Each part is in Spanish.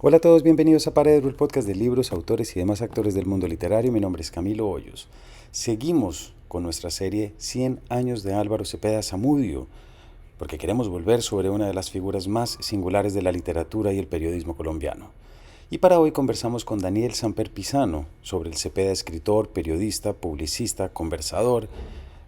Hola a todos, bienvenidos a Paredro, el podcast de libros, autores y demás actores del mundo literario. Mi nombre es Camilo Hoyos. Seguimos con nuestra serie 100 años de Álvaro Cepeda Zamudio, porque queremos volver sobre una de las figuras más singulares de la literatura y el periodismo colombiano. Y para hoy conversamos con Daniel Samper Pisano sobre el Cepeda escritor, periodista, publicista, conversador,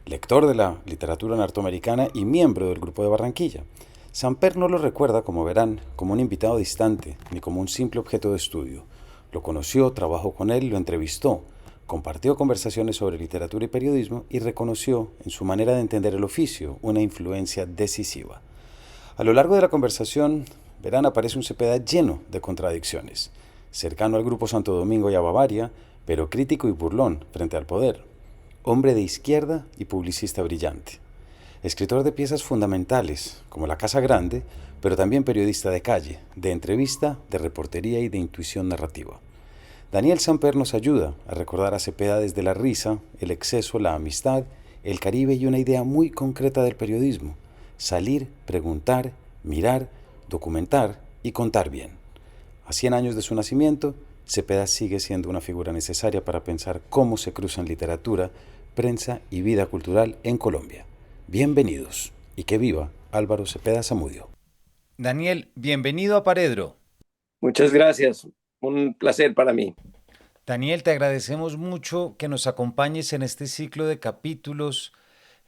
lector de la literatura norteamericana y miembro del Grupo de Barranquilla. Samper no lo recuerda, como verán, como un invitado distante, ni como un simple objeto de estudio. Lo conoció, trabajó con él, lo entrevistó, compartió conversaciones sobre literatura y periodismo y reconoció, en su manera de entender el oficio, una influencia decisiva. A lo largo de la conversación, verán, aparece un Cepeda lleno de contradicciones, cercano al Grupo Santo Domingo y a Bavaria, pero crítico y burlón frente al poder. Hombre de izquierda y publicista brillante. Escritor de piezas fundamentales, como La Casa Grande, pero también periodista de calle, de entrevista, de reportería y de intuición narrativa. Daniel Samper nos ayuda a recordar a Cepeda desde la risa, el exceso, la amistad, el Caribe y una idea muy concreta del periodismo: salir, preguntar, mirar, documentar y contar bien. A 100 años de su nacimiento, Cepeda sigue siendo una figura necesaria para pensar cómo se cruzan literatura, prensa y vida cultural en Colombia. Bienvenidos y que viva Álvaro Cepeda Zamudio. Daniel, bienvenido a Paredro. Muchas gracias, un placer para mí. Daniel, te agradecemos mucho que nos acompañes en este ciclo de capítulos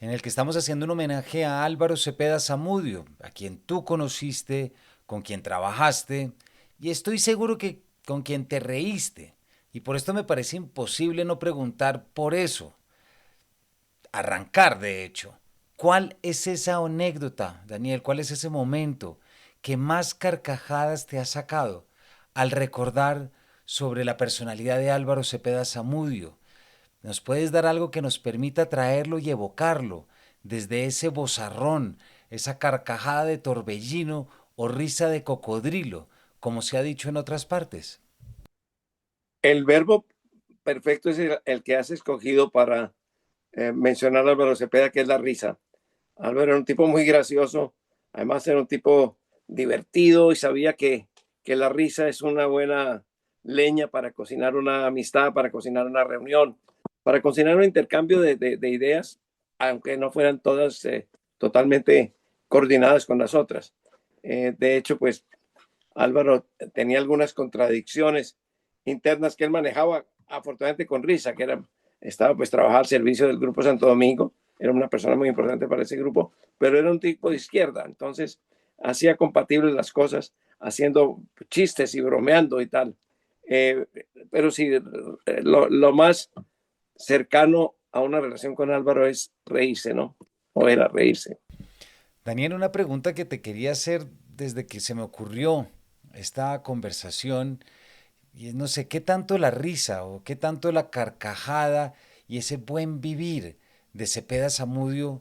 en el que estamos haciendo un homenaje a Álvaro Cepeda Zamudio, a quien tú conociste, con quien trabajaste y estoy seguro que con quien te reíste. Y por esto me parece imposible no preguntar por eso. Arrancar, de hecho. ¿Cuál es esa anécdota, Daniel? ¿Cuál es ese momento que más carcajadas te ha sacado al recordar sobre la personalidad de Álvaro Cepeda Zamudio? ¿Nos puedes dar algo que nos permita traerlo y evocarlo desde ese vozarrón, esa carcajada de torbellino o risa de cocodrilo, como se ha dicho en otras partes? El verbo perfecto es el que has escogido para mencionar a Álvaro Cepeda, que es la risa. Álvaro era un tipo muy gracioso, además era un tipo divertido y sabía que la risa es una buena leña para cocinar una amistad, para cocinar una reunión, para cocinar un intercambio de ideas, aunque no fueran todas totalmente coordinadas con las otras. De hecho, pues Álvaro tenía algunas contradicciones internas que él manejaba, afortunadamente con risa, estaba pues trabajaba al servicio del Grupo Santo Domingo, era una persona muy importante para ese grupo, pero era un tipo de izquierda, entonces hacía compatibles las cosas, haciendo chistes y bromeando y tal. Eh, pero sí, lo más cercano a una relación con Álvaro es reírse, ¿no? O era reírse. Daniel, una pregunta que te quería hacer desde que se me ocurrió esta conversación. Y no sé, qué tanto la risa o qué tanto la carcajada y ese buen vivir de Cepeda Zamudio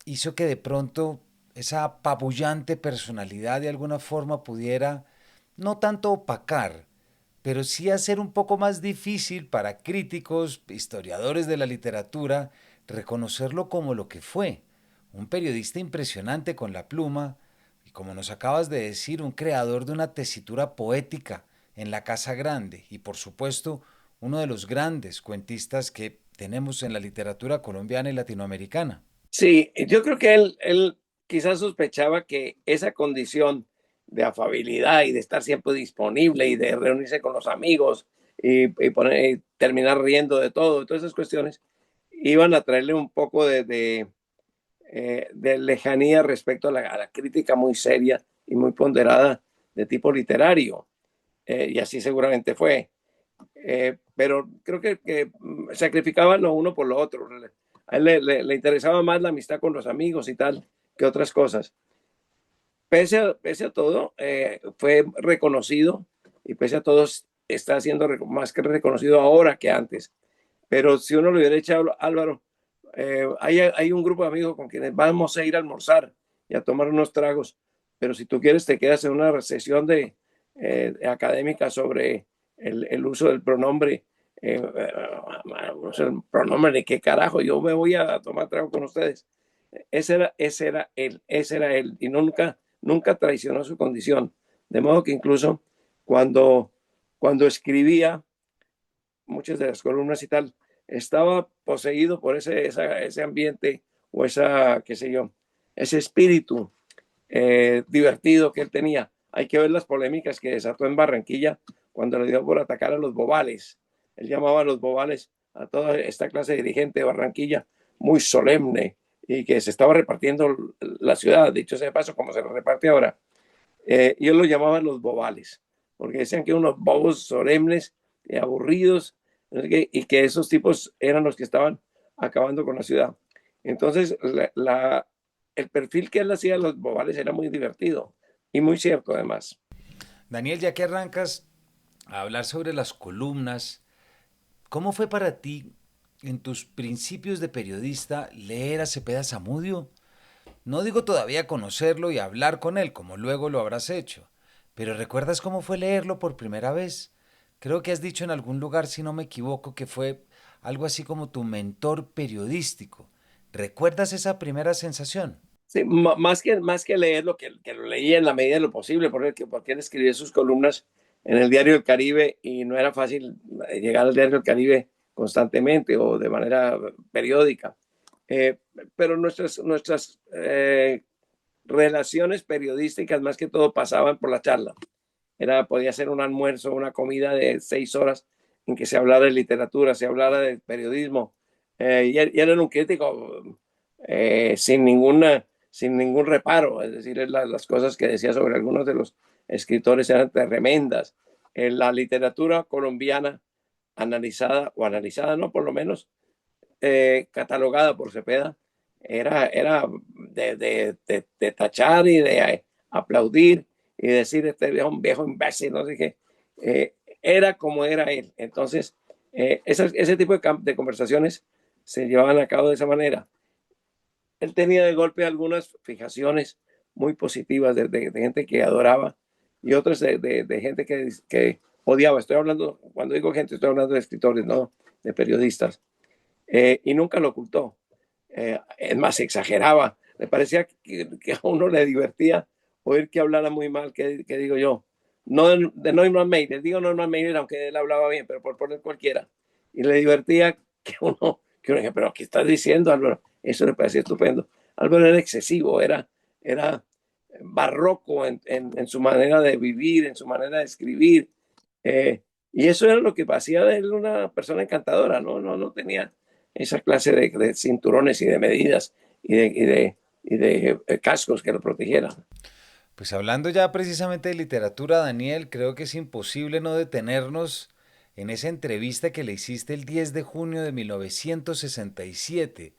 hizo que de pronto esa apabullante personalidad de alguna forma pudiera no tanto opacar, pero sí hacer un poco más difícil para críticos, historiadores de la literatura, reconocerlo como lo que fue: un periodista impresionante con la pluma y, como nos acabas de decir, un creador de una tesitura poética en La Casa Grande y, por supuesto, uno de los grandes cuentistas que tenemos en la literatura colombiana y latinoamericana. Sí, yo creo que él quizás sospechaba que esa condición de afabilidad y de estar siempre disponible y de reunirse con los amigos y terminar riendo de todo, todas esas cuestiones, iban a traerle un poco de lejanía respecto a la crítica muy seria y muy ponderada de tipo literario. Y así seguramente fue. Pero creo que sacrificaban lo uno por lo otro. A él le interesaba más la amistad con los amigos y tal que otras cosas. Pese a todo, fue reconocido y pese a todo está siendo más que reconocido ahora que antes. Pero si uno lo hubiera echado Álvaro, hay un grupo de amigos con quienes vamos a ir a almorzar y a tomar unos tragos, pero si tú quieres te quedas en una sesión académica sobre el uso del pronombre. El pronombre de qué carajo, yo me voy a tomar trago con ustedes. Ese era él, y nunca traicionó su condición. De modo que incluso cuando, cuando escribía muchas de las columnas y tal, estaba poseído por ese ambiente o qué sé yo, ese espíritu divertido que él tenía. Hay que ver las polémicas que desató en Barranquilla cuando le dio por atacar a los bobales. Él llamaba a los bobales a toda esta clase de dirigente de Barranquilla, muy solemne, y que se estaba repartiendo la ciudad, dicho sea de paso, como se lo reparte ahora. Yo lo llamaba los bobales, porque decían que unos bobos solemnes y aburridos, y que esos tipos eran los que estaban acabando con la ciudad. Entonces, el perfil que él hacía de los bobales era muy divertido y muy cierto además. Daniel, ya que arrancas a hablar sobre las columnas, ¿cómo fue para ti, en tus principios de periodista, leer a Cepeda Zamudio? No digo todavía conocerlo y hablar con él, como luego lo habrás hecho, pero ¿recuerdas cómo fue leerlo por primera vez? Creo que has dicho en algún lugar, si no me equivoco, que fue algo así como tu mentor periodístico. ¿Recuerdas esa primera sensación? Sí, más que leerlo, que lo leía en la medida de lo posible, porque él escribía sus columnas en el Diario del Caribe y no era fácil llegar al Diario del Caribe constantemente o de manera periódica. Eh, pero nuestras relaciones periodísticas más que todo pasaban por la charla. Podía ser un almuerzo, una comida de 6 horas en que se hablara de literatura, se hablara de periodismo. Y él era un crítico sin ningún reparo, es decir, las cosas que decía sobre algunos de los escritores eran tremendas. La literatura colombiana analizada no, por lo menos catalogada por Cepeda, era de tachar y de aplaudir y decir, este es un viejo imbécil, no sé qué. Era como era él. Entonces, ese tipo de conversaciones se llevaban a cabo de esa manera. Él tenía de golpe algunas fijaciones muy positivas de gente que adoraba y otras de gente que odiaba. Estoy hablando, cuando digo gente, estoy hablando de escritores, no de periodistas. Y nunca lo ocultó. Es más, exageraba. Le parecía que a uno le divertía oír que hablara muy mal, que digo yo. No de Neumann Mailer, digo Neumann Mailer, aunque él hablaba bien, pero por poner cualquiera. Y le divertía que uno dije, pero ¿qué estás diciendo, Álvaro? Eso le parecía estupendo. Álvaro era excesivo, era barroco en su manera de vivir, en su manera de escribir. Y eso era lo que hacía de él una persona encantadora, no tenía esa clase de cinturones y de medidas y de cascos que lo protegieran. Pues hablando ya precisamente de literatura, Daniel, creo que es imposible no detenernos en esa entrevista que le hiciste el 10 de junio de 1967,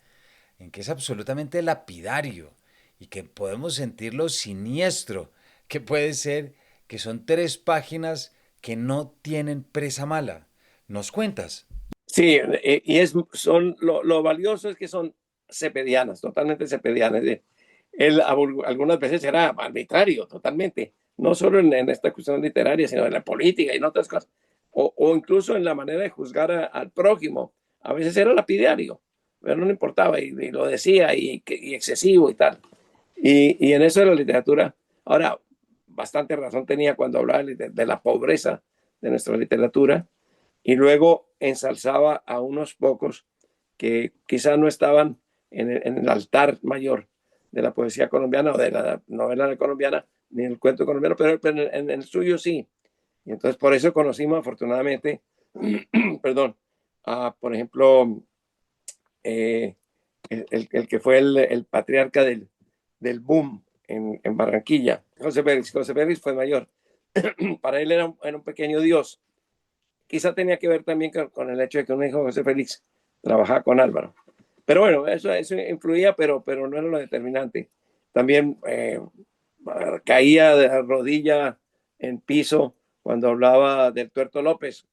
en que es absolutamente lapidario y que podemos sentir lo siniestro que puede ser, que son 3 páginas que no tienen presa mala. ¿Nos cuentas? Sí, y lo valioso es que son cepedianas, totalmente cepedianas. Él algunas veces era arbitrario, totalmente, no solo en esta cuestión literaria, sino en la política y en otras cosas, o incluso en la manera de juzgar al prójimo. A veces era lapidario, pero no le importaba y lo decía y excesivo y tal. Y en eso de la literatura, ahora, bastante razón tenía cuando hablaba de la pobreza de nuestra literatura y luego ensalzaba a unos pocos que quizás no estaban en el altar mayor de la poesía colombiana o de la novela colombiana, ni el cuento colombiano, pero en el suyo sí. Y entonces por eso conocimos afortunadamente, perdón, por ejemplo, eh, el que fue el patriarca del boom en Barranquilla, José Pérez. José Pérez fue mayor. Para él era un pequeño dios. Quizá tenía que ver también con el hecho de que un hijo de José Félix trabajaba con Álvaro. Pero bueno, eso influía, pero no era lo determinante. También caía de rodilla en piso cuando hablaba del Tuerto López,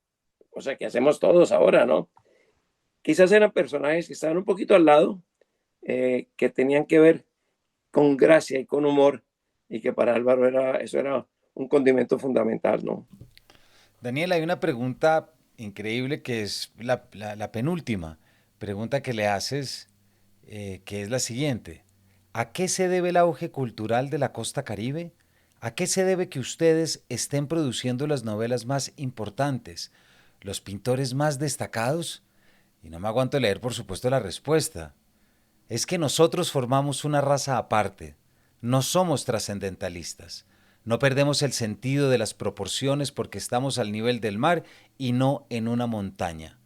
o sea que hacemos todos ahora, ¿no? Quizás eran personajes que estaban un poquito al lado, que tenían que ver con gracia y con humor, y que para Álvaro eso era un condimento fundamental, ¿no? Daniel, hay una pregunta increíble que es la penúltima pregunta que le haces, que es la siguiente. ¿A qué se debe el auge cultural de la costa Caribe? ¿A qué se debe que ustedes estén produciendo las novelas más importantes, los pintores más destacados? Y no me aguanto leer, por supuesto, la respuesta. Es que nosotros formamos una raza aparte. No somos trascendentalistas. No perdemos el sentido de las proporciones porque estamos al nivel del mar y no en una montaña.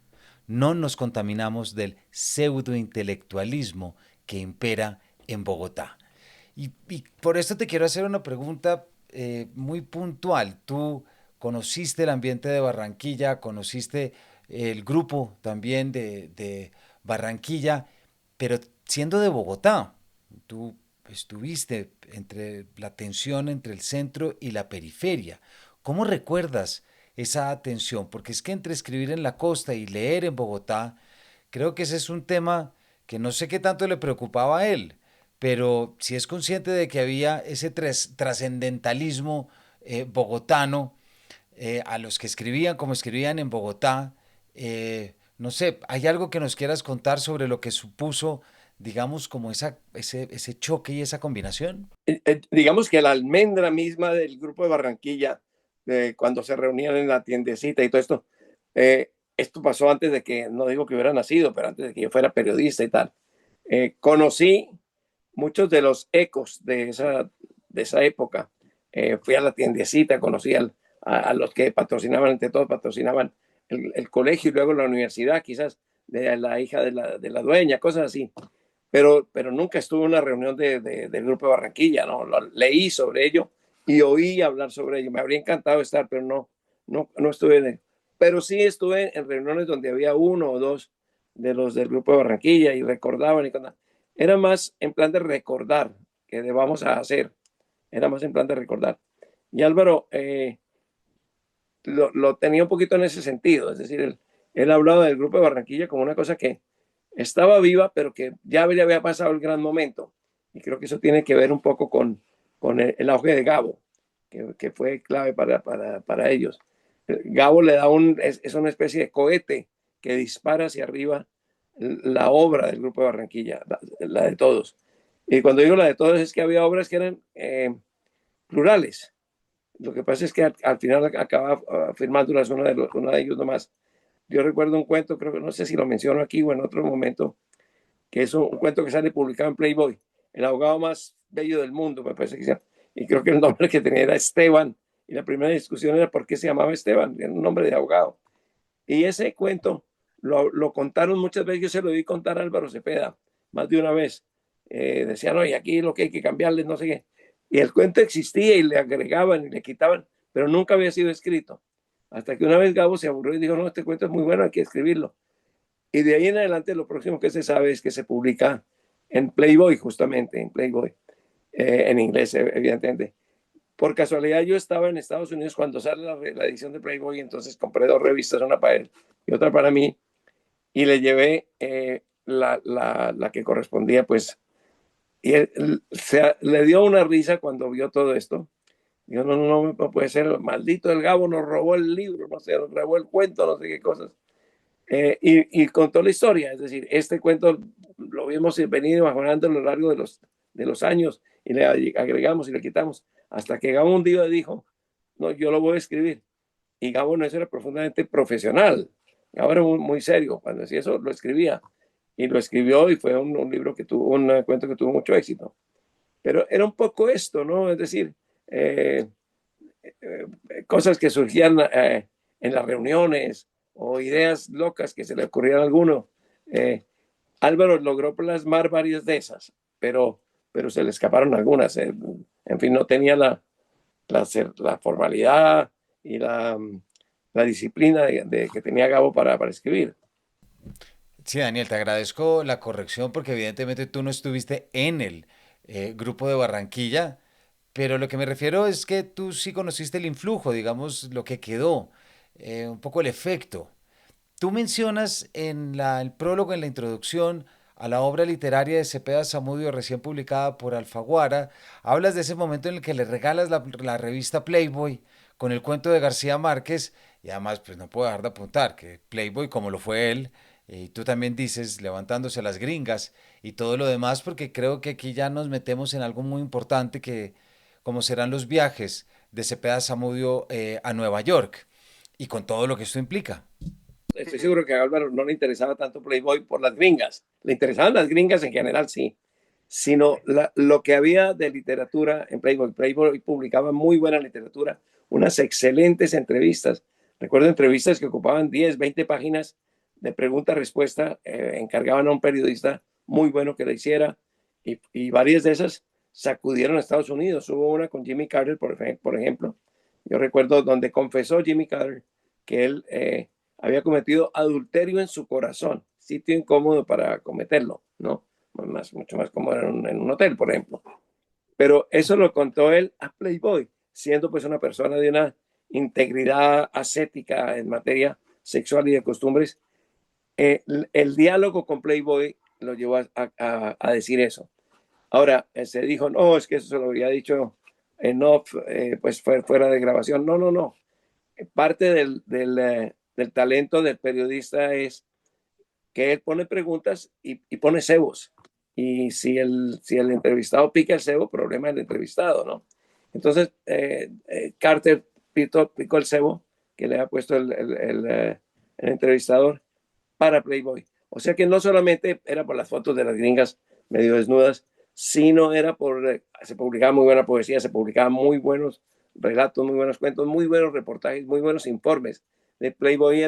No nos contaminamos del pseudointelectualismo que impera en Bogotá. Y por esto te quiero hacer una pregunta muy puntual. Tú conociste el ambiente de Barranquilla, conociste el grupo también de Barranquilla, pero siendo de Bogotá, tú estuviste entre la tensión entre el centro y la periferia. ¿Cómo recuerdas esa tensión? Porque es que entre escribir en la costa y leer en Bogotá, creo que ese es un tema que no sé qué tanto le preocupaba a él, pero si es consciente de que había ese trascendentalismo bogotano, a los que escribían como escribían en Bogotá, no sé, ¿hay algo que nos quieras contar sobre lo que supuso, digamos, como ese choque y esa combinación? Digamos que la almendra misma del grupo de Barranquilla, cuando se reunían en la tiendecita y todo esto, esto pasó antes de que, no digo que hubiera nacido, pero antes de que yo fuera periodista y tal. Conocí muchos de los ecos de esa época. Fui a la tiendecita, conocí a los que patrocinaban, entre todos patrocinaban el colegio y luego la universidad, quizás de la hija de la dueña, cosas así. Pero nunca estuve en una reunión del Grupo de Barranquilla, ¿no? Leí sobre ello y oí hablar sobre ello. Me habría encantado estar, pero no estuve en él. Pero sí estuve en reuniones donde había uno o dos de los del Grupo de Barranquilla y recordaban y contaban. Era más en plan de recordar que debamos a hacer. Era más en plan de recordar. Y Álvaro lo tenía un poquito en ese sentido. Es decir, él hablaba del Grupo de Barranquilla como una cosa que estaba viva, pero que ya había pasado el gran momento. Y creo que eso tiene que ver un poco con el auge de Gabo, que fue clave para ellos. Gabo le da es una especie de cohete que dispara hacia arriba la obra del Grupo de Barranquilla, la de todos. Y cuando digo la de todos es que había obras que eran plurales. Lo que pasa es que al final acaba firmando una de ellos nomás. Yo recuerdo un cuento, creo que no sé si lo menciono aquí o en otro momento, que es un cuento que sale publicado en Playboy, el abogado más bello del mundo, me parece que sea. Y creo que el nombre que tenía era Esteban. Y la primera discusión era por qué se llamaba Esteban, era un nombre de abogado. Y ese cuento lo contaron muchas veces, yo se lo di contar a Álvaro Cepeda, más de una vez. Decían, oye, aquí lo que hay que cambiarle, no sé qué. Y el cuento existía y le agregaban y le quitaban, pero nunca había sido escrito. Hasta que una vez Gabo se aburrió y dijo, no, este cuento es muy bueno, hay que escribirlo. Y de ahí en adelante lo próximo que se sabe es que se publica en Playboy, justamente, en Playboy, en inglés, evidentemente. Por casualidad yo estaba en Estados Unidos cuando sale la edición de Playboy, entonces compré dos revistas, una para él y otra para mí, y le llevé la que correspondía, pues, y le dio una risa cuando vio todo esto. Dijo, no puede ser, maldito el Gabo nos robó el libro, no sé, nos robó el cuento, no sé qué cosas. Y contó la historia, es decir, este cuento lo vimos venido mejorando a lo largo de los años y le agregamos y le quitamos, hasta que Gabo un día dijo, no, yo lo voy a escribir. Y Gabo no era profundamente profesional, Gabo era muy serio, cuando decía eso lo escribía, y lo escribió y fue un libro que tuvo, un cuento que tuvo mucho éxito. Pero era un poco esto, ¿no? Es decir, cosas que surgían en las reuniones o ideas locas que se le ocurrían a alguno. Álvaro logró plasmar varias de esas, pero se le escaparon algunas. En fin, no tenía la formalidad y la disciplina que tenía Gabo para escribir. Sí, Daniel, te agradezco la corrección porque evidentemente tú no estuviste en el grupo de Barranquilla, pero lo que me refiero es que tú sí conociste el influjo, digamos, lo que quedó, un poco el efecto. Tú mencionas en el prólogo, en la introducción a la obra literaria de Cepeda Zamudio recién publicada por Alfaguara, hablas de ese momento en el que le regalas la revista Playboy con el cuento de García Márquez y además pues no puedo dejar de apuntar que Playboy como lo fue él, y tú también dices levantándose a las gringas y todo lo demás porque creo que aquí ya nos metemos en algo muy importante que como serán los viajes de Cepeda Zamudio a Nueva York y con todo lo que esto implica. Estoy seguro que a Álvaro no le interesaba tanto Playboy por las gringas. Le interesaban las gringas en general, sí, sino lo que había de literatura en Playboy. Playboy publicaba muy buena literatura, unas excelentes entrevistas. Recuerdo entrevistas que ocupaban 10, 20 páginas de pregunta-respuesta, encargaban a un periodista muy bueno que la hiciera, y varias de esas sacudieron a Estados Unidos. Hubo una con Jimmy Carter, por ejemplo. Yo recuerdo donde confesó Jimmy Carter que él había cometido adulterio en su corazón, sitio incómodo para cometerlo, ¿no? Mucho más cómodo en un hotel, por ejemplo. Pero eso lo contó él a Playboy, siendo pues una persona de una integridad ascética en materia sexual y de costumbres. El diálogo con Playboy lo llevó a decir eso. Ahora, se dijo, no, es que eso se lo había dicho en off, pues fuera de grabación. No, no, no. Parte del talento del periodista es que él pone preguntas y pone cebos. Y si el entrevistado pica el cebo, problema del entrevistado, ¿no? Entonces, Carter picó el cebo que le ha puesto el entrevistador para Playboy. O sea que no solamente era por las fotos de las gringas medio desnudas, sino era se publicaba muy buena poesía, se publicaban muy buenos relatos, muy buenos cuentos, muy buenos reportajes, muy buenos informes. De Playboy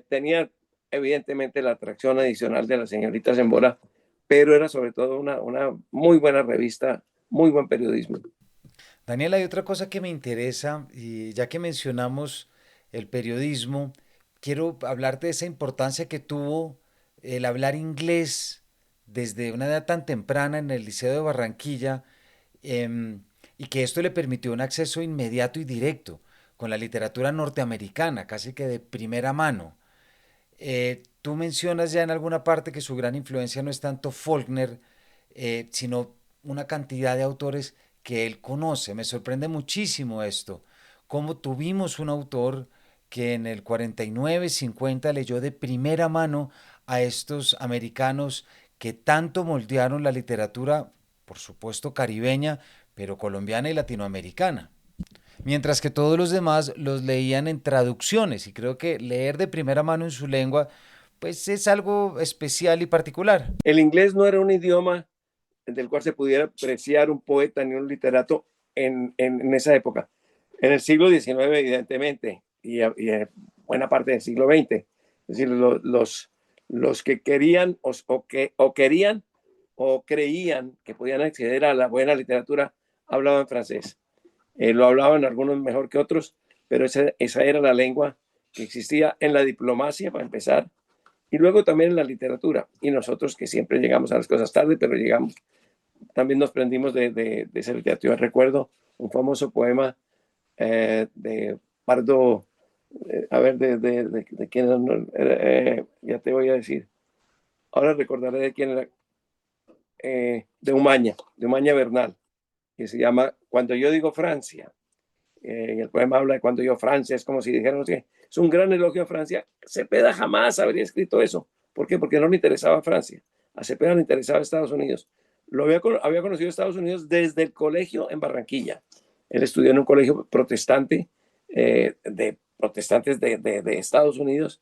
tenía evidentemente la atracción adicional de las señoritas en bola, pero era sobre todo una muy buena revista, muy buen periodismo. Daniel, hay otra cosa que me interesa, y ya que mencionamos el periodismo, quiero hablarte de esa importancia que tuvo el hablar inglés desde una edad tan temprana en el Liceo de Barranquilla, y que esto le permitió un acceso inmediato y directo con la literatura norteamericana, casi que de primera mano. Tú mencionas ya en alguna parte que su gran influencia no es tanto Faulkner, sino una cantidad de autores que él conoce. Me sorprende muchísimo esto, cómo tuvimos un autor que en el 49-50 leyó de primera mano a estos americanos que tanto moldearon la literatura, por supuesto caribeña, pero colombiana y latinoamericana. Mientras que todos los demás los leían en traducciones, y creo que leer de primera mano en su lengua pues es algo especial y particular. El inglés no era un idioma del cual se pudiera apreciar un poeta ni un literato en esa época. En el siglo XIX, evidentemente, y en buena parte del siglo XX. Es decir, los que querían o querían o creían que podían acceder a la buena literatura hablaban francés. Lo hablaban algunos mejor que otros, pero esa era la lengua que existía en la diplomacia, para empezar, y luego también en la literatura. Y nosotros que siempre llegamos a las cosas tarde, pero llegamos, también nos prendimos de esa literatura. Recuerdo un famoso poema de Pardo, a ver, de quién era, ya te voy a decir. Ahora recordaré de quién era, de Umaña Bernal, que se llama Cuando yo digo Francia. El poema habla de cuando yo Francia, es como si dijéramos que es un gran elogio a Francia. Cepeda jamás habría escrito eso. ¿Por qué? Porque no le interesaba Francia. A Cepeda le interesaba Estados Unidos. Había conocido Estados Unidos desde el colegio en Barranquilla. Él estudió en un colegio protestante, de protestantes de Estados Unidos,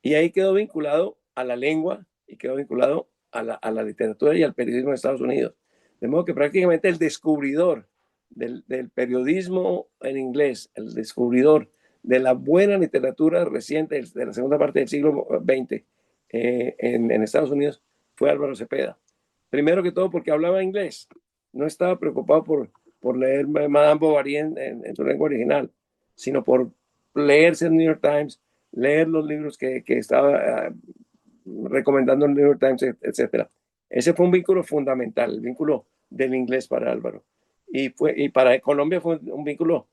y ahí quedó vinculado a la lengua y quedó vinculado a la literatura y al periodismo de Estados Unidos. De modo que prácticamente el descubridor del periodismo en inglés, el descubridor de la buena literatura reciente de la segunda parte del siglo XX en Estados Unidos fue Álvaro Cepeda. Primero que todo porque hablaba inglés, no estaba preocupado por leer Madame Bovary en su lengua original, sino por leerse el New York Times, leer los libros que estaba recomendando el New York Times, etc. Ese fue un vínculo fundamental, el vínculo del inglés para Álvaro. Y para Colombia fue un vínculo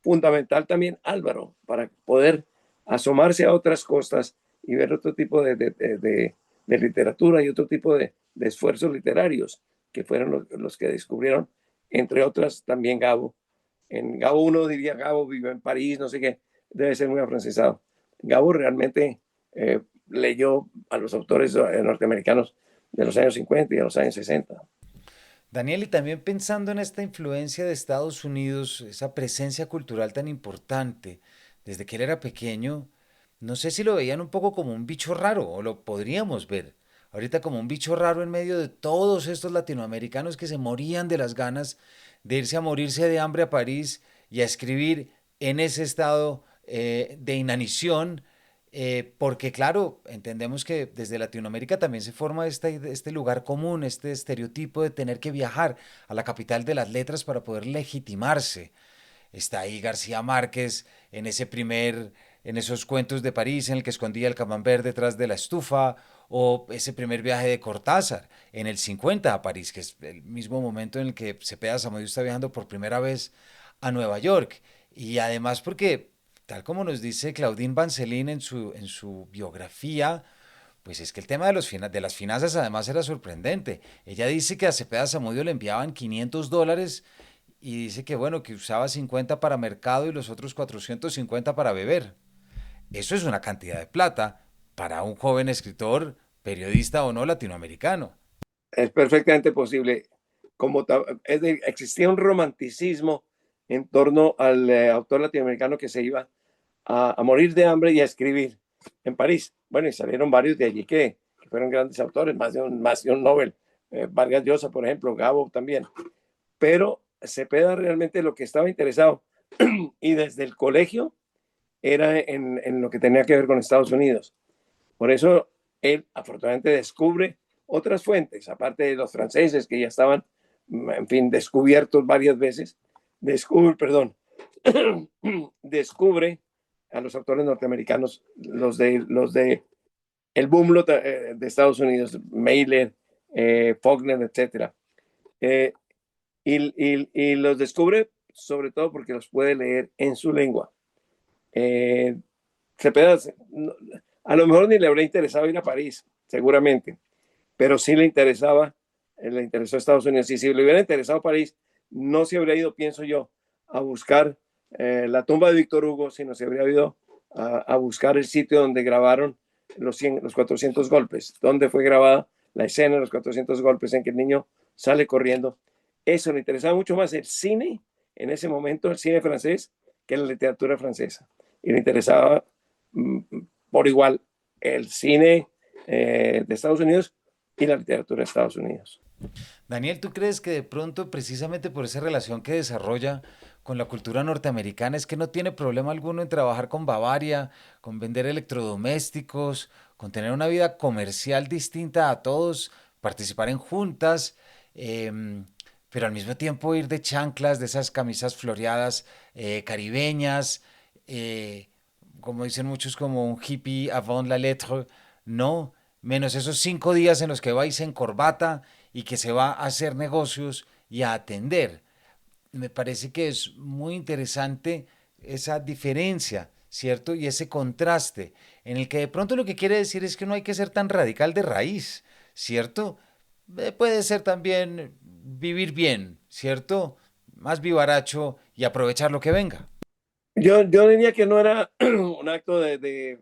fundamental también Álvaro, para poder asomarse a otras costas y ver otro tipo de literatura y otro tipo de esfuerzos literarios, que fueron los que descubrieron, entre otras, también Gabo. En Gabo uno diría, Gabo vivió en París, no sé qué, debe ser muy afrancesado. Gabo realmente leyó a los autores norteamericanos de los años 50 y de los años 60. Daniel, y también pensando en esta influencia de Estados Unidos, esa presencia cultural tan importante, desde que él era pequeño, no sé si lo veían un poco como un bicho raro, o lo podríamos ver ahorita como un bicho raro en medio de todos estos latinoamericanos que se morían de las ganas de irse a morirse de hambre a París y a escribir en ese estado de inanición, porque claro, entendemos que desde Latinoamérica también se forma este lugar común, este estereotipo de tener que viajar a la capital de las letras para poder legitimarse. Está ahí García Márquez en esos cuentos de París en el que escondía el camembert detrás de la estufa, o ese primer viaje de Cortázar en el 50 a París, que es el mismo momento en el que Cepeda Zamudio está viajando por primera vez a Nueva York. Y además porque, tal como nos dice Claudine Bancelin en su biografía, pues es que el tema de las finanzas además era sorprendente. Ella dice que a Cepeda Zamudio le enviaban $500 y dice que bueno, que usaba 50 para mercado y los otros 450 para beber. Eso es una cantidad de plata para un joven escritor, periodista o no latinoamericano. Es perfectamente posible. Existía un romanticismo en torno al autor latinoamericano que se iba a morir de hambre y a escribir en París. Bueno, y salieron varios de allí que fueron grandes autores, más de un Nobel. Vargas Llosa, por ejemplo, Gabo también. Pero Cepeda realmente lo que estaba interesado, y desde el colegio, era en lo que tenía que ver con Estados Unidos. Por eso él afortunadamente descubre otras fuentes, aparte de los franceses que ya estaban, en fin, descubiertos varias veces. Descubre a los autores norteamericanos, los de el boom de Estados Unidos, Mailer, Faulkner, etcétera. Eh, y los descubre sobre todo porque los puede leer en su lengua. Cepeda, a lo mejor ni le habría interesado ir a París, seguramente, pero sí le interesó Estados Unidos. Y si le hubiera interesado París, no se habría ido, pienso yo, a buscar la tumba de Víctor Hugo, sino se habría ido a buscar el sitio donde grabaron los 400 golpes, donde fue grabada la escena de los 400 golpes en que el niño sale corriendo. Eso le interesaba mucho más el cine, en ese momento, el cine francés, que la literatura francesa. Y le interesaba por igual el cine de Estados Unidos y la literatura de Estados Unidos. Daniel, ¿tú crees que de pronto, precisamente por esa relación que desarrolla con la cultura norteamericana, es que no tiene problema alguno en trabajar con Bavaria, con vender electrodomésticos, con tener una vida comercial distinta a todos, participar en juntas, em, pero al mismo tiempo ir de chanclas, de esas camisas floreadas caribeñas, eh, como dicen muchos, como un hippie avant la lettre? No, menos esos 5 días en los que vais en corbata y que se va a hacer negocios y a atender. Me parece que es muy interesante esa diferencia, ¿cierto? Y ese contraste, en el que de pronto lo que quiere decir es que no hay que ser tan radical de raíz, ¿cierto? Puede ser también vivir bien, ¿cierto? Más vivaracho y aprovechar lo que venga. Yo diría que no era un acto de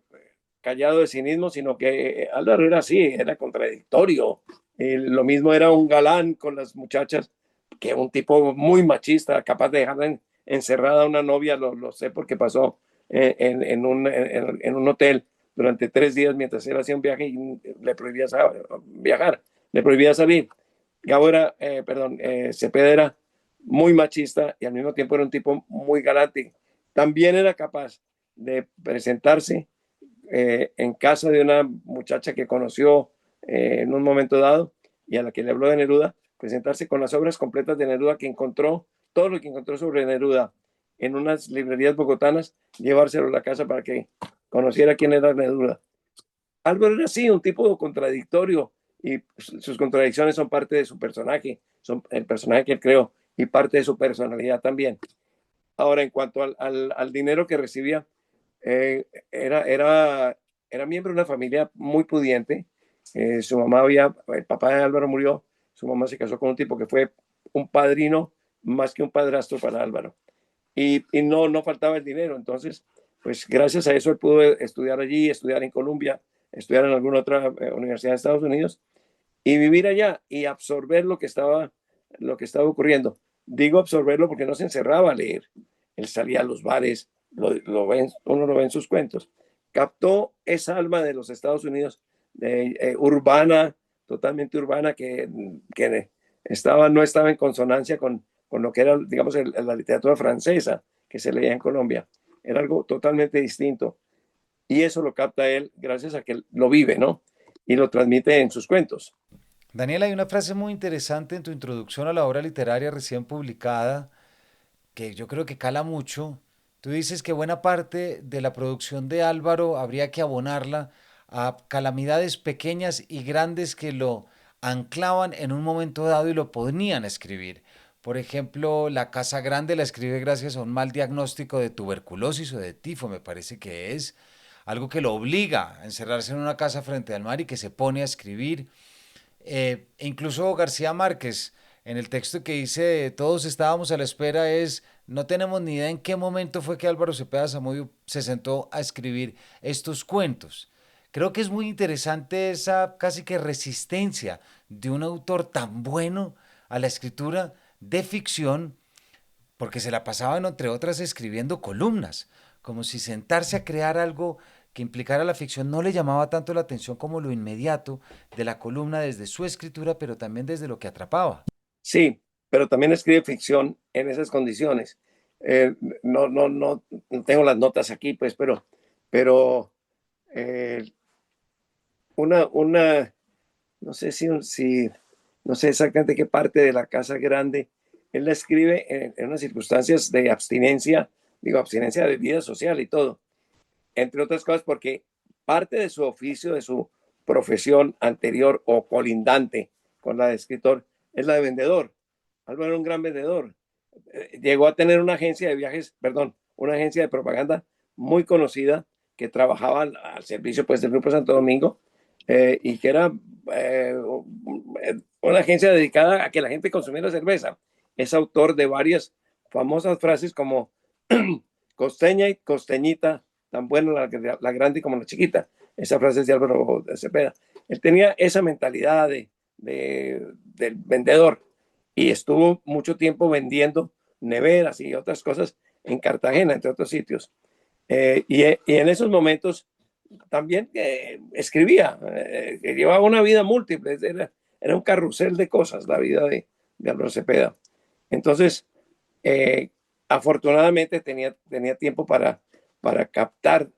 callado de cinismo, sino que Álvaro era así, era contradictorio. Lo mismo era un galán con las muchachas, que un tipo muy machista, capaz de dejarla encerrada a una novia, lo sé porque pasó en un hotel durante 3 días mientras él hacía un viaje y le prohibía viajar, le prohibía salir. Gabo era, perdón, Cepeda era muy machista y al mismo tiempo era un tipo muy galante. También era capaz de presentarse en casa de una muchacha que conoció en un momento dado y a la que le habló de Neruda, presentarse con las obras completas de Neruda que encontró, todo lo que encontró sobre Neruda en unas librerías bogotanas, llevárselo a la casa para que conociera quién era Neruda. Álvaro era así, un tipo contradictorio, y sus contradicciones son parte de su personaje, son el personaje que él creó y parte de su personalidad también. Ahora, en cuanto al dinero que recibía, eh, era, era, era miembro de una familia muy pudiente. El papá de Álvaro murió, su mamá se casó con un tipo que fue un padrino más que un padrastro para Álvaro. Y no faltaba el dinero. Entonces, pues gracias a eso él pudo estudiar allí, estudiar en Columbia, estudiar en alguna otra universidad de Estados Unidos y vivir allá y absorber lo que estaba lo que estaba ocurriendo. Digo absorberlo porque no se encerraba a leer. Él salía a los bares, uno lo ve en sus cuentos. Captó esa alma de los Estados Unidos, urbana, totalmente urbana, que no estaba en consonancia con lo que era, digamos, la literatura francesa que se leía en Colombia. Era algo totalmente distinto. Y eso lo capta él gracias a que lo vive, ¿no? Y lo transmite en sus cuentos. Daniel, hay una frase muy interesante en tu introducción a la obra literaria recién publicada que yo creo que cala mucho. Tú dices que buena parte de la producción de Álvaro habría que abonarla a calamidades pequeñas y grandes que lo anclaban en un momento dado y lo ponían a escribir. Por ejemplo, La Casa Grande la escribe gracias a un mal diagnóstico de tuberculosis o de tifo, me parece que es algo que lo obliga a encerrarse en una casa frente al mar y que se pone a escribir. Incluso García Márquez, en el texto que dice todos estábamos a la espera, no tenemos ni idea en qué momento fue que Álvaro Cepeda Zamudio se sentó a escribir estos cuentos. Creo que es muy interesante esa casi que resistencia de un autor tan bueno a la escritura de ficción, porque se la pasaban, entre otras, escribiendo columnas, como si sentarse a crear algo que implicara la ficción no le llamaba tanto la atención como lo inmediato de la columna desde su escritura, pero también desde lo que atrapaba. Sí, pero también escribe ficción en esas condiciones. Eh, no tengo las notas aquí, pues, pero eh, una, no sé no sé exactamente qué parte de La Casa Grande, él la escribe en unas circunstancias de abstinencia, digo, abstinencia de vida social y todo, entre otras cosas porque parte de su oficio, de su profesión anterior o colindante con la de escritor, es la de vendedor. Álvaro era un gran vendedor. Llegó a tener una agencia de viajes, perdón, una agencia de propaganda muy conocida que trabajaba al servicio pues del Grupo Santo Domingo y que era eh, una agencia dedicada a que la gente consumiera cerveza. Es autor de varias famosas frases como costeña y costeñita, tan buena la grande como la chiquita. Esa frase es de Álvaro Cepeda. Él tenía esa mentalidad del vendedor y estuvo mucho tiempo vendiendo neveras y otras cosas en Cartagena, entre otros sitios. Y en esos momentos también escribía, llevaba una vida múltiple, era un carrusel de cosas la vida de Álvaro Cepeda. Entonces, eh, afortunadamente tenía tiempo para captar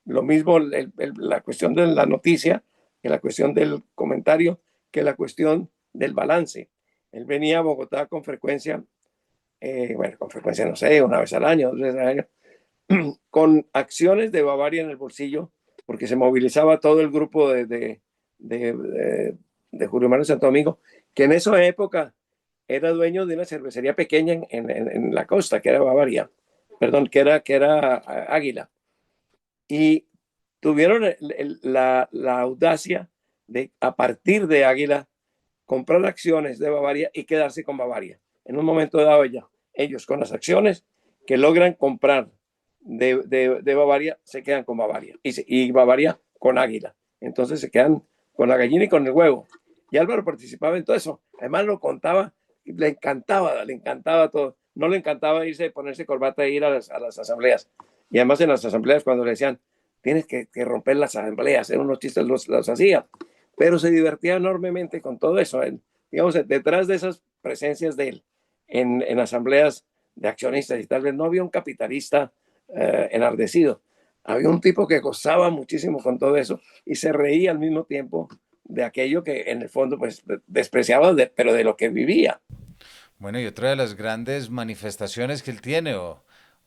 lo mismo la cuestión de la noticia, que la cuestión del comentario, que la cuestión del balance. Él venía a Bogotá con frecuencia, bueno, con frecuencia no sé, una vez al año, dos veces al año, con acciones de Bavaria en el bolsillo, porque se movilizaba todo el grupo de Julio Mario Santo Domingo, que en esa época era dueño de una cervecería pequeña en la costa, que era Bavaria, perdón, que era Águila. Y tuvieron la audacia de, a partir de Águila, comprar acciones de Bavaria y quedarse con Bavaria. En un momento dado ellos con las acciones que logran comprar de Bavaria, se quedan con Bavaria. Y Bavaria con Águila. Entonces se quedan con la gallina y con el huevo. Y Álvaro participaba en todo eso. Además lo contaba, le encantaba todo. No le encantaba irse, ponerse corbata e ir a las asambleas. Y además en las asambleas cuando le decían, tienes que romper las asambleas, eran unos chistes, los hacía. Pero se divertía enormemente con todo eso. Digamos, detrás de esas presencias de él en asambleas de accionistas y tal vez no había un capitalista enardecido. Había un tipo que gozaba muchísimo con todo eso y se reía al mismo tiempo de aquello que en el fondo pues despreciaba, pero de lo que vivía. Bueno, y otra de las grandes manifestaciones que él tiene, o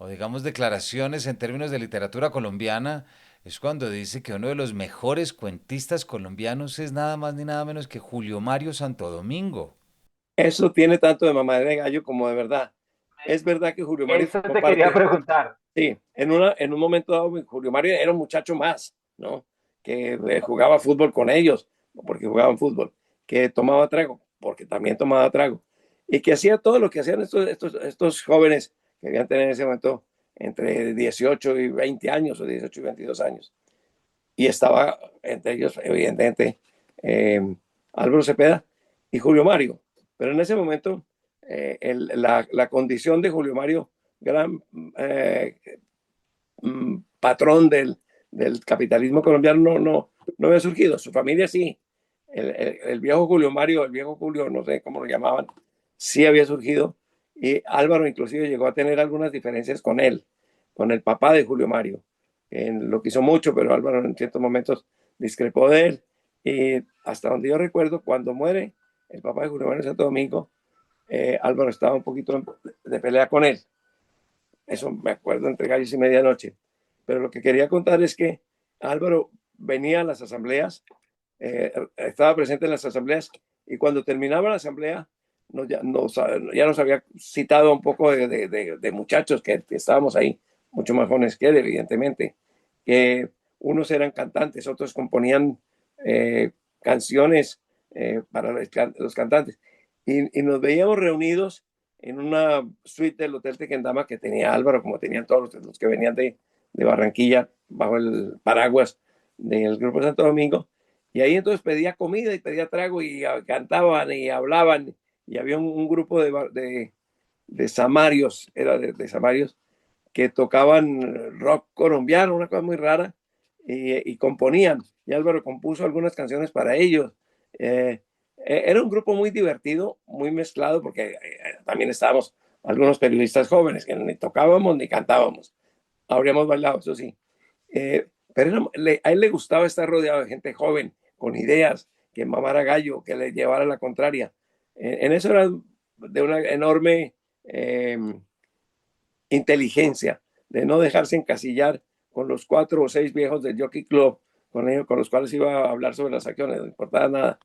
digamos declaraciones en términos de literatura colombiana, es cuando dice que uno de los mejores cuentistas colombianos es nada más ni nada menos que Julio Mario Santo Domingo. Eso tiene tanto de mamadera de gallo como de verdad. Es verdad que Julio Mario Eso formó te quería parte. preguntar. Sí, en un momento dado, Julio Mario era un muchacho más, ¿no? Que jugaba fútbol con ellos, porque jugaban fútbol, que tomaba trago, porque también tomaba trago, y que hacía todo lo que hacían estos jóvenes que debían tener en ese momento entre 18 y 20 años, o 18 y 22 años. Y estaba entre ellos, evidentemente, Álvaro Cepeda y Julio Mario. Pero en ese momento, la condición de Julio Mario, gran patrón del capitalismo colombiano, no había surgido. Su familia sí. El viejo Julio Mario, el viejo Julio, no sé cómo lo llamaban, sí había surgido. Y Álvaro inclusive llegó a tener algunas diferencias con él, con el papá de Julio Mario. Lo quiso mucho, pero Álvaro en ciertos momentos discrepó de él. Y hasta donde yo recuerdo, cuando muere el papá de Julio Mario en Santo Domingo, Álvaro estaba un poquito de pelea con él. Eso me acuerdo entre gallos y medianoche. Pero lo que quería contar es que Álvaro venía a las asambleas, estaba presente en las asambleas, y cuando terminaba la asamblea ya nos había citado un poco de muchachos que estábamos ahí, mucho más jóvenes que él, evidentemente, que unos eran cantantes, otros componían canciones para los cantantes. Y nos veíamos reunidos en una suite del Hotel Tequendama que tenía Álvaro, como tenían todos los que venían de Barranquilla, bajo el paraguas del Grupo Santo Domingo. Y ahí entonces pedía comida y pedía trago y cantaban y hablaban. Y había un grupo de samarios, era de samarios, que tocaban rock colombiano, una cosa muy rara, y componían. Y Álvaro compuso algunas canciones para ellos. Era un grupo muy divertido, muy mezclado, porque también estábamos algunos periodistas jóvenes que ni tocábamos ni cantábamos. Habríamos bailado, eso sí. Pero a él le gustaba estar rodeado de gente joven, con ideas, que mamara gallo, que le llevara la contraria. En eso era de una enorme inteligencia, de no dejarse encasillar con los 4 o 6 viejos del Jockey Club, con los cuales iba a hablar sobre las acciones, no importaba nada.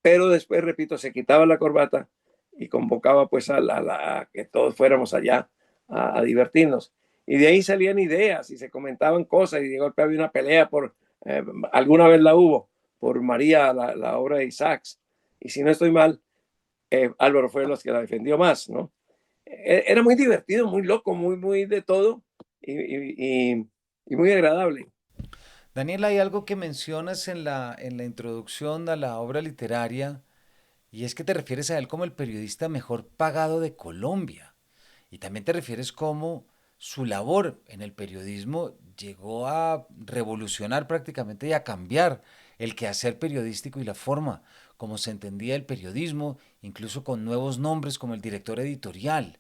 Pero después, repito, se quitaba la corbata y convocaba pues a que todos fuéramos allá a divertirnos. Y de ahí salían ideas y se comentaban cosas, y de golpe había una pelea alguna vez la hubo, por María, la obra de Isaacs. Y si no estoy mal, Álvaro fue de los que la defendió más, ¿no? Era muy divertido, muy loco, muy de todo, y muy agradable. Daniel, hay algo que mencionas en la introducción a la obra literaria, y es que te refieres a él como el periodista mejor pagado de Colombia. Y también te refieres como su labor en el periodismo llegó a revolucionar prácticamente y a cambiar el quehacer periodístico y la forma como se entendía el periodismo, incluso con nuevos nombres como el director editorial.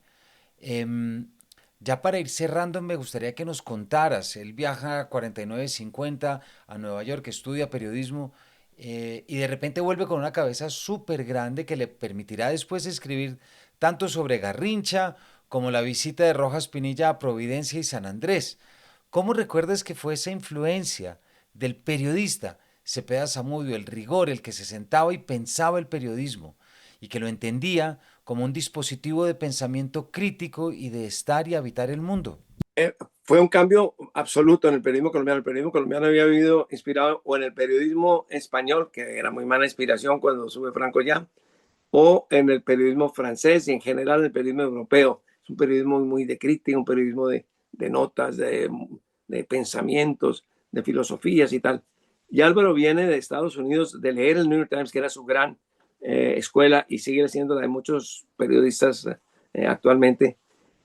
Em, ya para ir cerrando, me gustaría que nos contaras. Él viaja 49-50 a Nueva York, estudia periodismo, y de repente vuelve con una cabeza súper grande que le permitirá después escribir tanto sobre Garrincha como la visita de Rojas Pinilla a Providencia y San Andrés. ¿Cómo recuerdas que fue esa influencia del periodista Cepeda Zamudio, el rigor, el que se sentaba y pensaba el periodismo y que lo entendía como un dispositivo de pensamiento crítico y de estar y habitar el mundo? Fue un cambio absoluto en el periodismo colombiano. El periodismo colombiano había vivido inspirado o en el periodismo español, que era muy mala inspiración cuando sube Franco ya, o en el periodismo francés y en general en el periodismo europeo. Es un periodismo muy de crítica, un periodismo de notas, de pensamientos, de filosofías y tal. Y Álvaro viene de Estados Unidos de leer el New York Times, que era su gran escuela y sigue siendo la de muchos periodistas actualmente.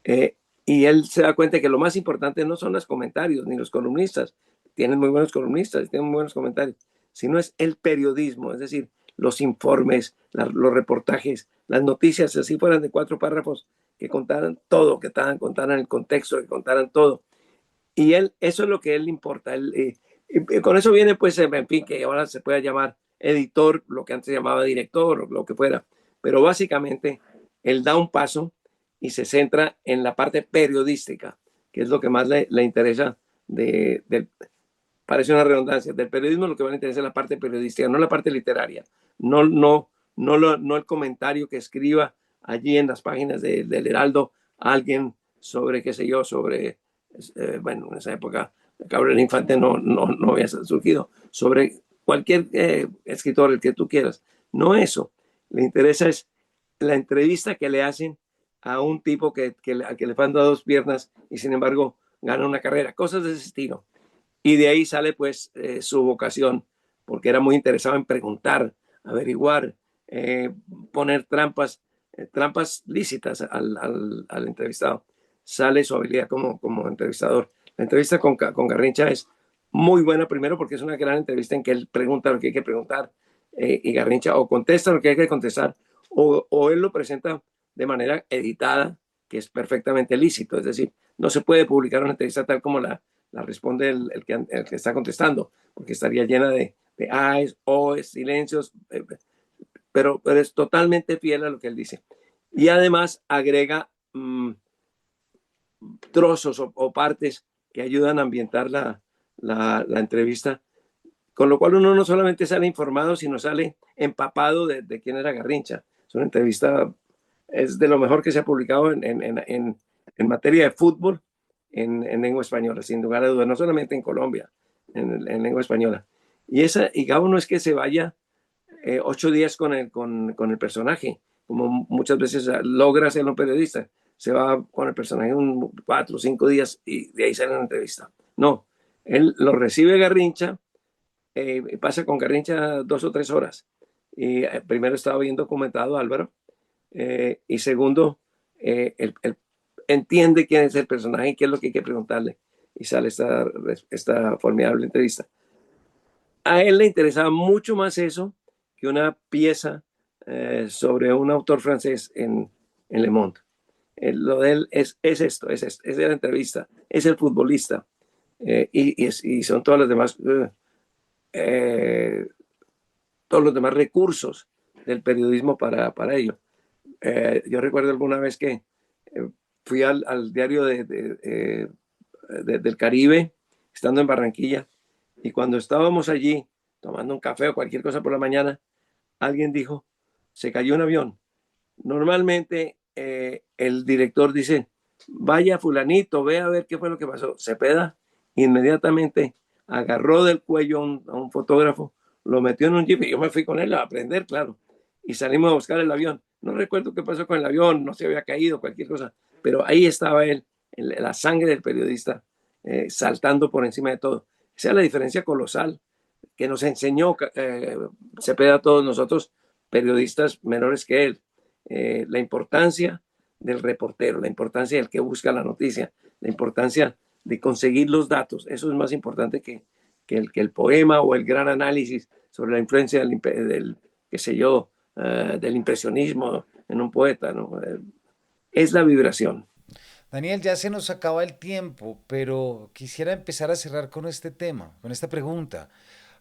Eh, y él se da cuenta que lo más importante no son los comentarios ni los columnistas, tienen muy buenos columnistas, tienen muy buenos comentarios, sino es el periodismo, es decir, los informes, los reportajes, las noticias, así fueran de 4 párrafos, que contaran todo, que contaran el contexto, que contaran todo. Y eso es lo que a él le importa. Y con eso viene, pues, en fin, que ahora se pueda llamar editor, lo que antes se llamaba director, o lo que fuera. Pero básicamente, él da un paso y se centra en la parte periodística, que es lo que más le interesa parece una redundancia, del periodismo. Lo que más le interesa es la parte periodística, no la parte literaria, no el comentario que escriba allí en las páginas del Heraldo alguien sobre, qué sé yo, sobre, bueno, en esa época Gabriel Infante no había surgido, sobre cualquier escritor, el que tú quieras. No eso, le interesa es la entrevista que le hacen a un tipo al que le faltan 2 piernas y sin embargo gana una carrera, cosas de ese estilo. Y de ahí sale pues su vocación, porque era muy interesado en preguntar, averiguar, eh, poner trampas lícitas al entrevistado. Sale su habilidad como entrevistador. La entrevista con Garrincha es muy buena, primero porque es una gran entrevista en que él pregunta lo que hay que preguntar, y Garrincha o contesta lo que hay que contestar, o él lo presenta de manera editada, que es perfectamente lícito. Es decir, no se puede publicar una entrevista tal como la responde el que está contestando, porque estaría llena de ayes, oes, silencios, pero es totalmente fiel a lo que él dice. Y además agrega trozos o partes que ayudan a ambientar la entrevista, con lo cual uno no solamente sale informado, sino sale empapado de quién era Garrincha. Es una entrevista, es de lo mejor que se ha publicado en materia de fútbol en lengua española, sin lugar a dudas, no solamente en Colombia, en lengua española. Y Gabo no es que se vaya 8 días con el personaje, como muchas veces logra ser un periodista. Se va con el personaje 4 o 5 días y de ahí sale la entrevista. No, él lo recibe Garrincha, pasa con Garrincha 2 o 3 horas. Y primero estaba bien documentado Álvaro, y segundo, él entiende quién es el personaje y qué es lo que hay que preguntarle. Y sale esta formidable entrevista. A él le interesaba mucho más eso que una pieza sobre un autor francés en Le Monde. Lo de él es esto, es la entrevista, es el futbolista, y son eh, todos los demás recursos del periodismo para ello. Yo recuerdo alguna vez que fui al diario del Caribe, estando en Barranquilla, y cuando estábamos allí tomando un café o cualquier cosa por la mañana, alguien dijo, se cayó un avión. Normalmente el director dice, vaya fulanito, ve a ver qué fue lo que pasó. Cepeda inmediatamente agarró del cuello a un fotógrafo, lo metió en un jeep y yo me fui con él a aprender, claro. Y salimos a buscar el avión. No recuerdo qué pasó con el avión, no se había caído, cualquier cosa, pero ahí estaba él, la sangre del periodista, saltando por encima de todo. Esa es la diferencia colosal que nos enseñó Cepeda a todos nosotros, periodistas menores que él. La importancia del reportero, la importancia del que busca la noticia, la importancia de conseguir los datos. Eso es más importante que el poema o el gran análisis sobre la influencia qué sé yo, del impresionismo en un poeta, ¿no? Es la vibración. Daniel, ya se nos acaba el tiempo, pero quisiera empezar a cerrar con este tema, con esta pregunta.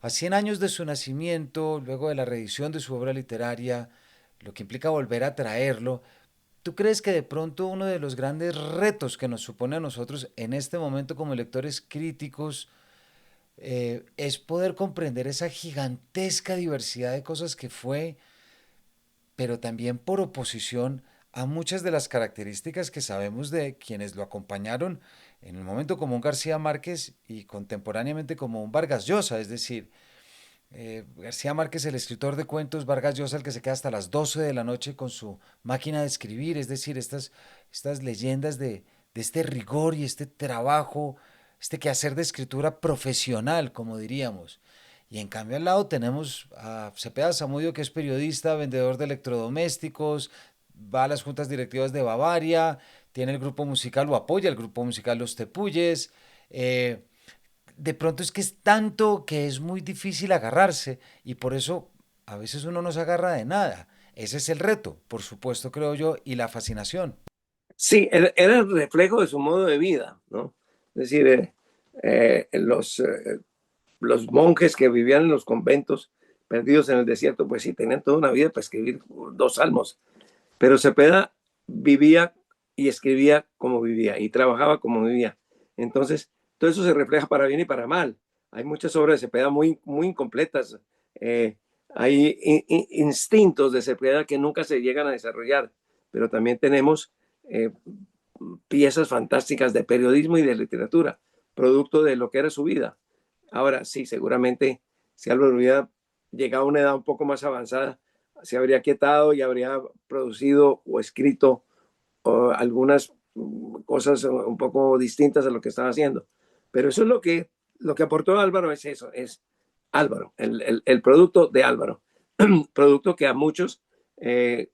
A 100 años de su nacimiento, luego de la reedición de su obra literaria, lo que implica volver a traerlo, ¿tú crees que de pronto uno de los grandes retos que nos supone a nosotros en este momento como lectores críticos es poder comprender esa gigantesca diversidad de cosas que fue, pero también por oposición a muchas de las características que sabemos de quienes lo acompañaron en el momento como un García Márquez y contemporáneamente como un Vargas Llosa? Es decir, García Márquez, el escritor de cuentos, Vargas Llosa, el que se queda hasta las 12 de la noche con su máquina de escribir, es decir, estas leyendas de este rigor y este trabajo, este quehacer de escritura profesional, como diríamos. Y en cambio al lado tenemos a Cepeda Zamudio, que es periodista, vendedor de electrodomésticos, va a las juntas directivas de Bavaria, tiene el grupo musical o apoya el grupo musical Los Tepuyes. De pronto es que es tanto que es muy difícil agarrarse y por eso a veces uno no se agarra de nada. Ese es el reto, por supuesto, creo yo, y la fascinación. Sí, era el reflejo de su modo de vida, ¿no? Es decir, los monjes que vivían en los conventos, perdidos en el desierto, pues sí, tenían toda una vida para escribir 2 salmos. Pero Cepeda vivía y escribía como vivía y trabajaba como vivía. Entonces, todo eso se refleja para bien y para mal. Hay muchas obras de Cepeda muy incompletas. Eh, hay instintos de Cepeda que nunca se llegan a desarrollar, pero también tenemos eh, piezas fantásticas de periodismo y de literatura, producto de lo que era su vida. Ahora sí, seguramente si Álvaro hubiera llegado a una edad un poco más avanzada, se habría quietado y habría producido o escrito algunas cosas un poco distintas a lo que estaba haciendo. Pero eso es lo que aportó Álvaro, es eso, es Álvaro, el producto de Álvaro, producto que a muchos eh,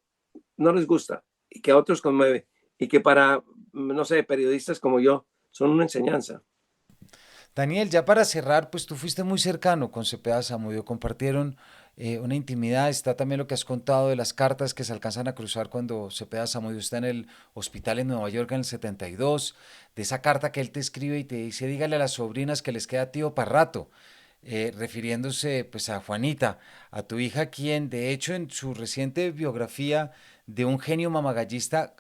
no les gusta y que a otros conmueve y que para, no sé, periodistas como yo son una enseñanza. Daniel, ya para cerrar, pues tú fuiste muy cercano con Cepeda Zamudio, compartieron una intimidad, está también lo que has contado de las cartas que se alcanzan a cruzar cuando Cepeda Zamudio está en el hospital en Nueva York en el 72, de esa carta que él te escribe y te dice, dígale a las sobrinas que les queda tío para rato, refiriéndose pues a Juanita, a tu hija, quien de hecho en su reciente biografía de un genio mamagallista,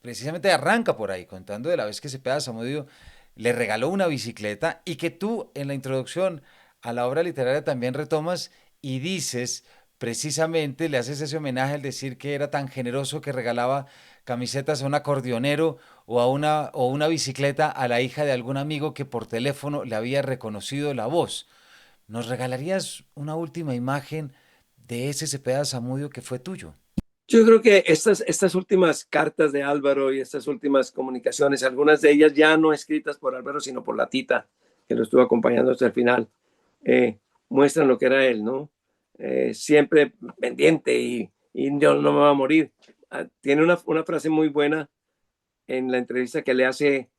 precisamente arranca por ahí, contando de la vez que Cepeda Zamudio le regaló una bicicleta y que tú en la introducción a la obra literaria también retomas y dices, precisamente le haces ese homenaje al decir que era tan generoso que regalaba camisetas a un acordeonero o una bicicleta a la hija de algún amigo que por teléfono le había reconocido la voz. ¿Nos regalarías una última imagen de ese Cepeda Zamudio que fue tuyo? Yo creo que estas últimas cartas de Álvaro y estas últimas comunicaciones, algunas de ellas ya no escritas por Álvaro, sino por la tita, que lo estuvo acompañando hasta el final, muestran lo que era él, ¿no? Siempre pendiente y yo no me va a morir. Tiene una frase muy buena en la entrevista que le hace,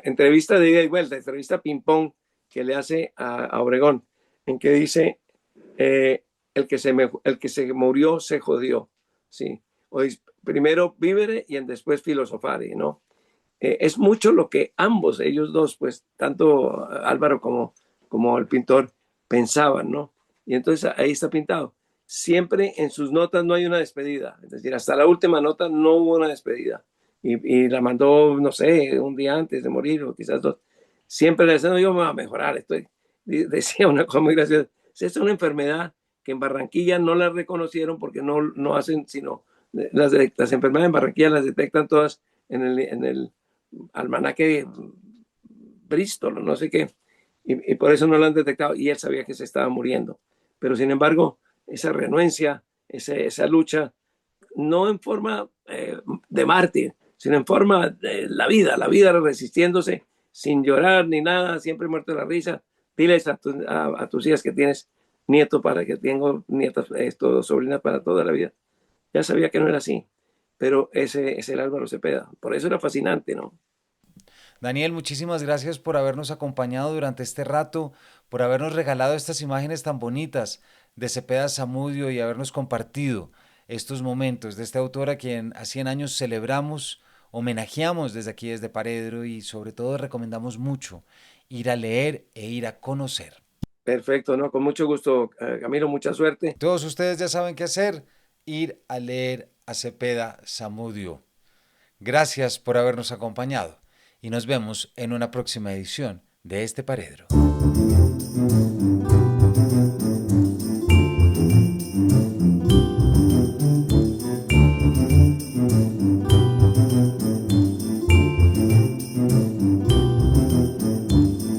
entrevista de ida y vuelta, entrevista ping-pong que le hace a Obregón, en que dice, el que se murió se jodió. Sí. Hoy, primero vivere y después filosofare, ¿no? Es mucho lo que ambos, ellos dos, pues tanto Álvaro como el pintor, pensaban, ¿no? Y entonces ahí está pintado. Siempre en sus notas no hay una despedida, es decir, hasta la última nota no hubo una despedida. Y la mandó, no sé, un día antes de morir o quizás dos. Siempre le decía, no, yo me voy a mejorar, decía una cosa muy graciosa. Es una enfermedad que en Barranquilla no la reconocieron porque no hacen sino las enfermedades en Barranquilla las detectan todas en el almanaque Bristol, no sé qué, y por eso no lo han detectado, y él sabía que se estaba muriendo. Pero sin embargo, esa renuencia, esa lucha, no en forma de mártir, sino en forma de la vida resistiéndose, sin llorar ni nada, siempre muerto de la risa. Diles a tus hijas que tienes nieto para que tengo nietas, sobrinas para toda la vida. Ya sabía que no era así, pero ese es el Álvaro Cepeda. Por eso era fascinante, ¿no? Daniel, muchísimas gracias por habernos acompañado durante este rato, por habernos regalado estas imágenes tan bonitas de Cepeda Zamudio y habernos compartido estos momentos de este autor a quien a 100 años celebramos, homenajeamos desde aquí, desde Paredro y sobre todo recomendamos mucho ir a leer e ir a conocer. Perfecto, ¿no? Con mucho gusto, Camilo, mucha suerte. Todos ustedes ya saben qué hacer, ir a leer a Cepeda Zamudio. Gracias por habernos acompañado y nos vemos en una próxima edición de este Paredro.